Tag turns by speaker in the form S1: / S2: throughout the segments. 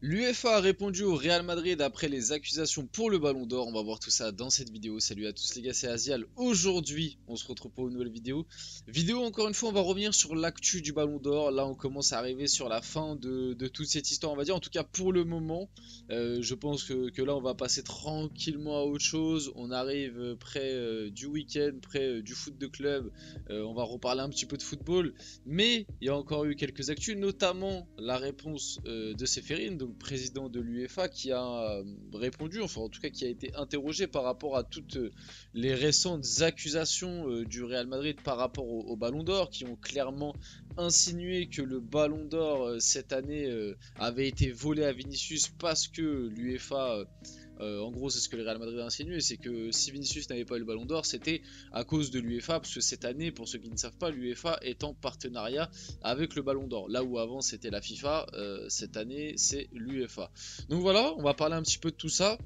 S1: L'UEFA a répondu au Real Madrid après les accusations pour le Ballon d'Or. On va voir tout ça dans cette vidéo. Salut à tous les gars, c'est Azial. Aujourd'hui, on se retrouve pour une nouvelle vidéo. Encore une fois, on va revenir sur l'actu du Ballon d'Or. Là, on commence à arriver sur la fin de toute cette histoire, on va dire. En tout cas, pour le moment, je pense que là, on va passer tranquillement à autre chose. On arrive près du week-end, près du foot de club. On va reparler un petit peu de football. Mais il y a encore eu quelques actus, notamment la réponse de Ceferin, donc président de l'UEFA, qui a répondu, enfin en tout cas qui a été interrogé par rapport à toutes les récentes accusations du Real Madrid par rapport au Ballon d'Or, qui ont clairement insinué que le Ballon d'Or cette année avait été volé à Vinicius parce que l'UEFA en gros, c'est ce que le Real Madrid a insinué, c'est que si Vinicius n'avait pas eu le Ballon d'Or, c'était à cause de l'UEFA, parce que cette année, pour ceux qui ne savent pas, l'UEFA est en partenariat avec le Ballon d'Or. Là où avant c'était la FIFA, cette année c'est l'UEFA. Donc voilà, on va parler un petit peu de tout ça.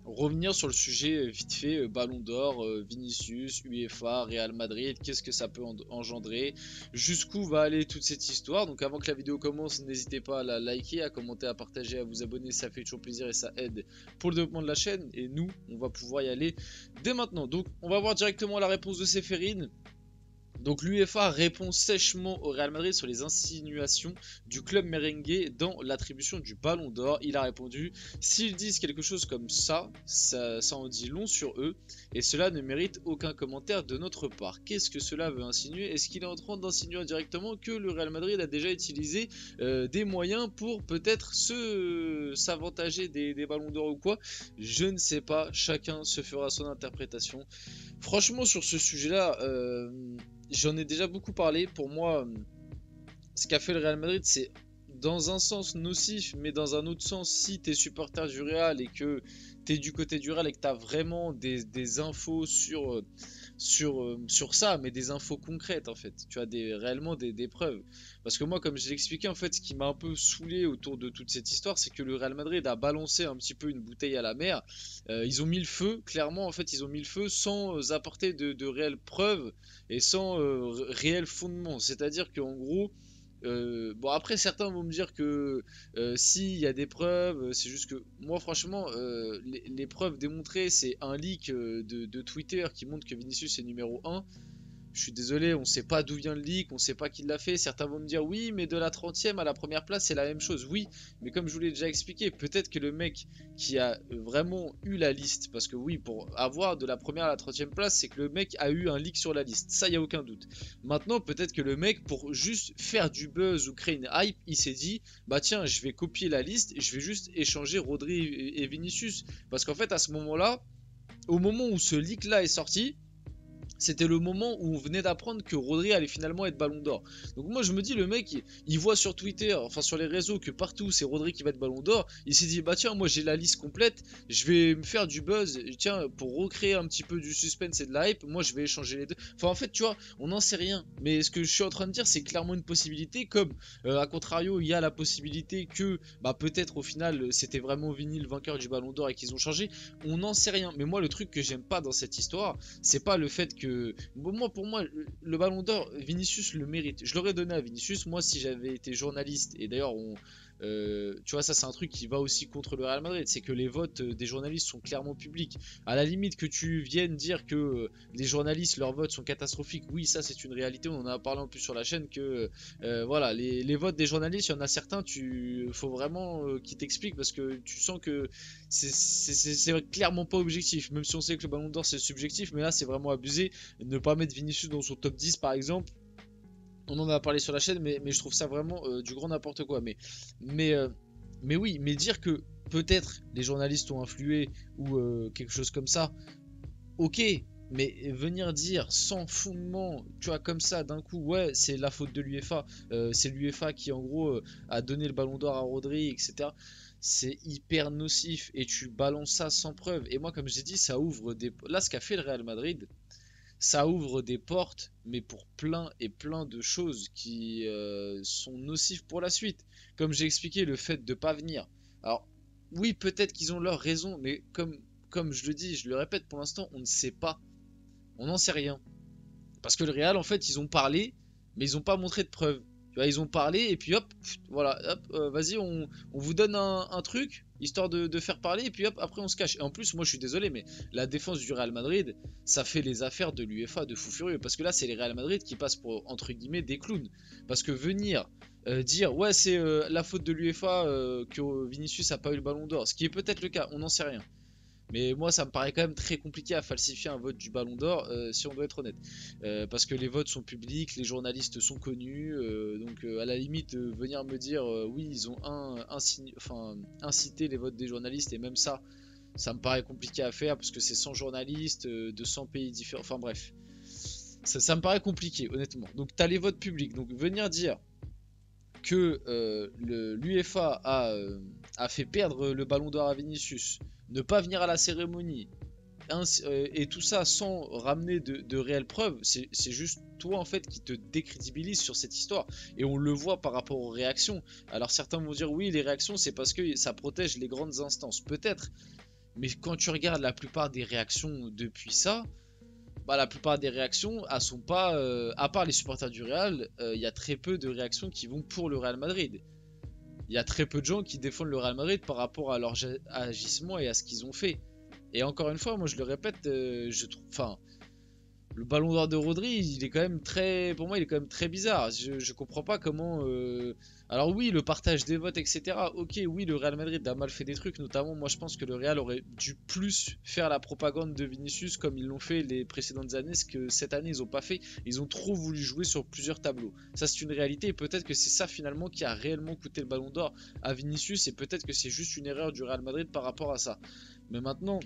S1: Revenir sur le sujet vite fait, Ballon d'Or, Vinicius, UEFA, Real Madrid, qu'est-ce que ça peut engendrer, jusqu'où va aller toute cette histoire. Donc avant que la vidéo commence, n'hésitez pas à la liker, à commenter, à partager, à vous abonner, ça fait toujours plaisir et ça aide pour le développement de la chaîne. Et nous, on va pouvoir y aller dès maintenant. Donc on va voir directement la réponse de Ceferin. Donc l'UEFA répond sèchement au Real Madrid sur les insinuations du club merengue dans l'attribution du Ballon d'Or. Il a répondu: s'ils disent quelque chose comme ça en dit long sur eux et cela ne mérite aucun commentaire de notre part. Qu'est-ce que cela veut insinuer? Est-ce qu'il est en train d'insinuer directement que le Real Madrid a déjà utilisé des moyens pour peut-être s'avantager des Ballons d'Or ou quoi? Je ne sais pas, chacun se fera son interprétation. Franchement, sur ce sujet-là, j'en ai déjà beaucoup parlé. Pour moi, ce qu'a fait le Real Madrid, c'est dans un sens nocif, mais dans un autre sens, si tu es supporter du Real et que tu es du côté du Real et que tu as vraiment des infos sur ça, mais des infos concrètes en fait. Tu as réellement des preuves. Parce que moi, comme je l'ai expliqué, en fait, ce qui m'a un peu saoulé autour de toute cette histoire, c'est que le Real Madrid a balancé un petit peu une bouteille à la mer. Ils ont mis le feu, clairement, en fait, ils ont mis le feu sans apporter de réelles preuves et sans réel fondement. C'est-à-dire qu'en gros, bon après certains vont me dire que si il y a des preuves, c'est juste que moi franchement les preuves démontrées c'est un leak de Twitter qui montre que Vinicius est numéro 1. Je suis désolé, on sait pas d'où vient le leak, on sait pas qui l'a fait. Certains vont me dire oui, mais de la 30e à la première place, c'est la même chose. Oui, mais comme je vous l'ai déjà expliqué, peut-être que le mec qui a vraiment eu la liste, parce que oui, pour avoir de la première à la 30e place, c'est que le mec a eu un leak sur la liste. Ça, y a aucun doute. Maintenant, peut-être que le mec, pour juste faire du buzz ou créer une hype, il s'est dit bah tiens, je vais copier la liste, je vais juste échanger Rodri et Vinicius. Parce qu'en fait, à ce moment-là, au moment où ce leak là est sorti, c'était le moment où on venait d'apprendre que Rodri allait finalement être Ballon d'Or. Donc moi je me dis, le mec il voit sur Twitter, enfin sur les réseaux, que partout c'est Rodri qui va être Ballon d'Or. Il s'est dit bah tiens, moi j'ai la liste complète, je vais me faire du buzz, tiens, pour recréer un petit peu du suspense et de la hype, moi je vais échanger les deux. Enfin en fait tu vois, on n'en sait rien, mais ce que je suis en train de dire c'est clairement une possibilité, comme à contrario il y a la possibilité que bah peut-être au final c'était vraiment Vini le vainqueur du Ballon d'Or et qu'ils ont changé. On n'en sait rien, mais moi le truc que j'aime pas dans cette histoire, c'est pas le fait que moi, pour moi, le Ballon d'Or, Vinicius le mérite. Je l'aurais donné à Vinicius, moi, si j'avais été journaliste. Et d'ailleurs, tu vois, ça, c'est un truc qui va aussi contre le Real Madrid. C'est que les votes des journalistes sont clairement publics. À la limite que tu viennes dire que les journalistes, leurs votes sont catastrophiques. Oui, ça, c'est une réalité. On en a parlé en plus sur la chaîne que, voilà, les votes des journalistes, il y en a certains, faut vraiment qu'ils t'expliquent parce que tu sens que c'est clairement pas objectif. Même si on sait que le Ballon d'Or, c'est subjectif, mais là, c'est vraiment abusé. Ne pas mettre Vinicius dans son top 10 par exemple, on en a parlé sur la chaîne, mais je trouve ça vraiment du grand n'importe quoi. Mais, euh, mais oui, mais dire que peut-être les journalistes ont influé ou quelque chose comme ça, ok. Mais venir dire sans fondement, tu vois, comme ça, d'un coup, ouais, c'est la faute de l'UEFA, c'est l'UEFA qui, en gros, a donné le ballon d'or à Rodri, etc. C'est hyper nocif et tu balances ça sans preuve. Et moi, comme j'ai dit, ça ouvre des. Là, ce qu'a fait le Real Madrid, ça ouvre des portes, mais pour plein et plein de choses qui sont nocives pour la suite. Comme j'ai expliqué, le fait de pas venir. Alors, oui, peut-être qu'ils ont leur raison, mais comme je le dis, je le répète, pour l'instant, on ne sait pas. On n'en sait rien. Parce que le Real, en fait, ils ont parlé, mais ils n'ont pas montré de preuves. Tu vois, ils ont parlé et puis hop, voilà, hop, vas-y, on vous donne un truc, histoire de faire parler, et puis hop, après on se cache. Et en plus, moi je suis désolé, mais la défense du Real Madrid, ça fait les affaires de l'UEFA de fou furieux. Parce que là, c'est les Real Madrid qui passent pour, entre guillemets, des clowns. Parce que venir dire, ouais, c'est la faute de l'UEFA que Vinicius a pas eu le ballon d'or, ce qui est peut-être le cas, on n'en sait rien. Mais moi, ça me paraît quand même très compliqué à falsifier un vote du Ballon d'Or, si on doit être honnête. Parce que les votes sont publics, les journalistes sont connus, donc à la limite, venir me dire, oui, ils ont incité les votes des journalistes, et même ça me paraît compliqué à faire, parce que c'est 100 journalistes de 100 pays différents, enfin bref. Ça me paraît compliqué, honnêtement. Donc tu as les votes publics, donc venir dire que l'UEFA a fait perdre le Ballon d'Or à Vinicius, ne pas venir à la cérémonie, et tout ça sans ramener de réelles preuves, c'est juste toi en fait qui te décrédibilise sur cette histoire. Et on le voit par rapport aux réactions. Alors certains vont dire oui, les réactions c'est parce que ça protège les grandes instances, peut-être. Mais quand tu regardes la plupart des réactions depuis ça, bah, la plupart des réactions, elles sont pas, à part les supporters du Real, il y a très peu de réactions qui vont pour le Real Madrid. Il y a très peu de gens qui défendent le Real Madrid par rapport à leur agissement et à ce qu'ils ont fait. Et encore une fois, moi je le répète, je trouve, enfin, le ballon d'or de Rodri, il est quand même très, pour moi, il est quand même très bizarre. Je comprends pas comment. Alors oui, le partage des votes, etc. Ok, oui, le Real Madrid a mal fait des trucs. Notamment, moi, je pense que le Real aurait dû plus faire la propagande de Vinicius comme ils l'ont fait les précédentes années. Ce que cette année ils ont pas fait. Ils ont trop voulu jouer sur plusieurs tableaux. Ça, c'est une réalité. Et peut-être que c'est ça finalement qui a réellement coûté le ballon d'or à Vinicius. Et peut-être que c'est juste une erreur du Real Madrid par rapport à ça. Mais maintenant,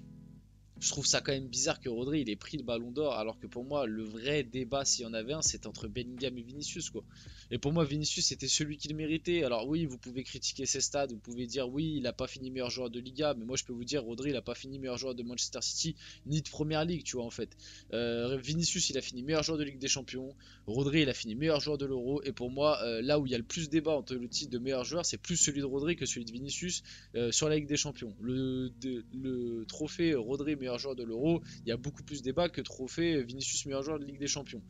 S1: je trouve ça quand même bizarre que Rodri il ait pris le ballon d'or, alors que pour moi le vrai débat, s'il y en avait un, c'était entre Bellingham et Vinicius, quoi. Et pour moi Vinicius était celui qui le méritait. Alors oui, vous pouvez critiquer ses stats, vous pouvez dire oui, il a pas fini meilleur joueur de Liga, mais moi je peux vous dire Rodri il a pas fini meilleur joueur de Manchester City ni de Première Ligue, tu vois, en fait. Vinicius il a fini meilleur joueur de Ligue des Champions, Rodri il a fini meilleur joueur de l'Euro, et pour moi là où il y a le plus de débat entre le titre de meilleur joueur, c'est plus celui de Rodri que celui de Vinicius sur la Ligue des Champions. Le trophée Rodri meilleur joueur de l'Euro, il y a beaucoup plus de débat que trophée Vinicius meilleur joueur de Ligue des Champions.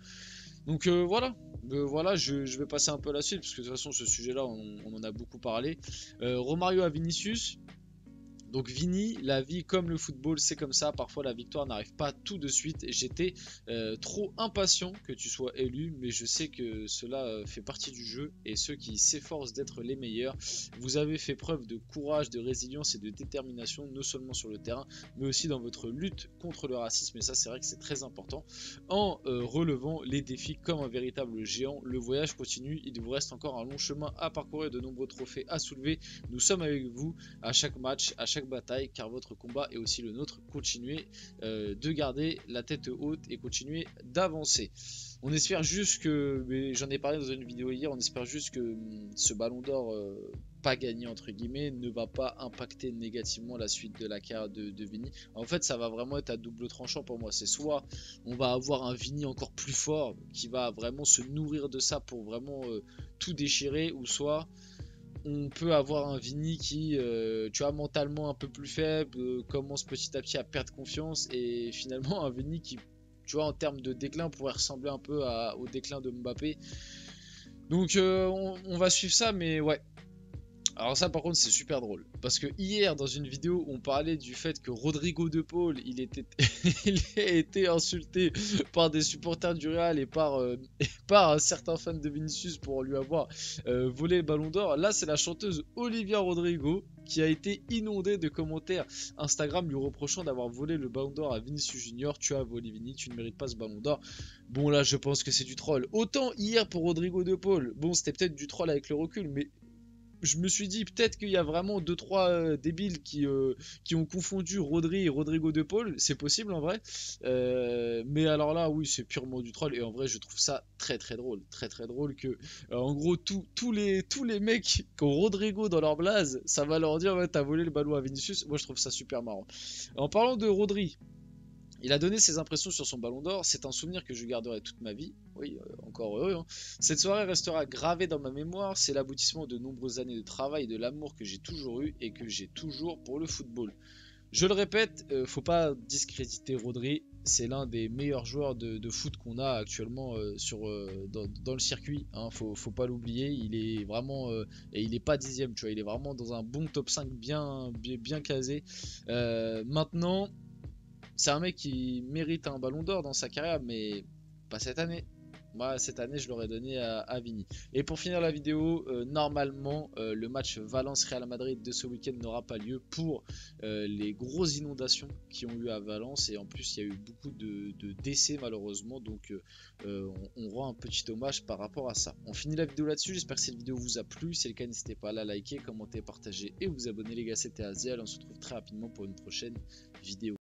S1: Donc voilà, je vais passer un peu à la suite, parce que de toute façon ce sujet-là, on en a beaucoup parlé. Romario à Vinicius. Donc Vini, la vie comme le football, c'est comme ça. Parfois la victoire n'arrive pas tout de suite. J'étais trop impatient que tu sois élu, mais je sais que cela fait partie du jeu. Et ceux qui s'efforcent d'être les meilleurs, vous avez fait preuve de courage, de résilience et de détermination, non seulement sur le terrain, mais aussi dans votre lutte contre le racisme. Et ça, c'est vrai que c'est très important. En relevant les défis comme un véritable géant, le voyage continue. Il vous reste encore un long chemin à parcourir, de nombreux trophées à soulever. Nous sommes avec vous à chaque match, à chaque bataille, car votre combat est aussi le nôtre. Continuez de garder la tête haute et continuez d'avancer. On espère juste que, mais j'en ai parlé dans une vidéo hier, on espère juste que ce ballon d'or pas gagné entre guillemets ne va pas impacter négativement la suite de la carrière de Vini. En fait, ça va vraiment être à double tranchant pour moi. C'est soit on va avoir un Vini encore plus fort qui va vraiment se nourrir de ça pour vraiment tout déchirer, ou soit on peut avoir un Vini qui, tu vois, mentalement un peu plus faible, commence petit à petit à perdre confiance, et finalement un Vini qui, tu vois, en termes de déclin pourrait ressembler un peu au déclin de Mbappé. Donc on va suivre ça, mais ouais. Alors ça par contre c'est super drôle, parce que hier dans une vidéo on parlait du fait que Rodrigo de Paul il a été insulté par des supporters du Real et par certains fans de Vinicius pour lui avoir volé le ballon d'or. Là c'est la chanteuse Olivia Rodrigo qui a été inondée de commentaires Instagram lui reprochant d'avoir volé le ballon d'or à Vinicius Junior. Tu as volé Vini, tu ne mérites pas ce ballon d'or. Bon là je pense que c'est du troll. Autant hier pour Rodrigo de Paul, bon c'était peut-être du troll avec le recul, mais je me suis dit peut-être qu'il y a vraiment 2-3 débiles qui ont confondu Rodri et Rodrigo de Paul. C'est possible en vrai. Mais alors là, oui, c'est purement du troll. Et en vrai, je trouve ça très très drôle. Très très drôle que, en gros, tous les mecs qui ont Rodrigo dans leur blaze, ça va leur dire ouais, t'as volé le ballon à Vinicius. Moi, je trouve ça super marrant. En parlant de Rodri, il a donné ses impressions sur son ballon d'or, c'est un souvenir que je garderai toute ma vie. Oui, encore heureux. Hein. Cette soirée restera gravée dans ma mémoire, c'est l'aboutissement de nombreuses années de travail et de l'amour que j'ai toujours eu et que j'ai toujours pour le football. Je le répète, faut pas discréditer Rodri, c'est l'un des meilleurs joueurs de foot qu'on a actuellement dans le circuit, hein, faut pas l'oublier. Il est vraiment et il est pas dixième, tu vois, il est vraiment dans un bon top 5 bien casé. Maintenant, c'est un mec qui mérite un ballon d'or dans sa carrière, mais pas cette année. Moi, cette année, je l'aurais donné à Vini. Et pour finir la vidéo, normalement, le match Valence-Real Madrid de ce week-end n'aura pas lieu pour les grosses inondations qui ont eu à Valence. Et en plus, il y a eu beaucoup de décès malheureusement. Donc, on rend un petit hommage par rapport à ça. On finit la vidéo là-dessus. J'espère que cette vidéo vous a plu. Si c'est le cas, n'hésitez pas à la liker, commenter, partager et vous abonner, les gars. C'était Aziel. On se retrouve très rapidement pour une prochaine vidéo.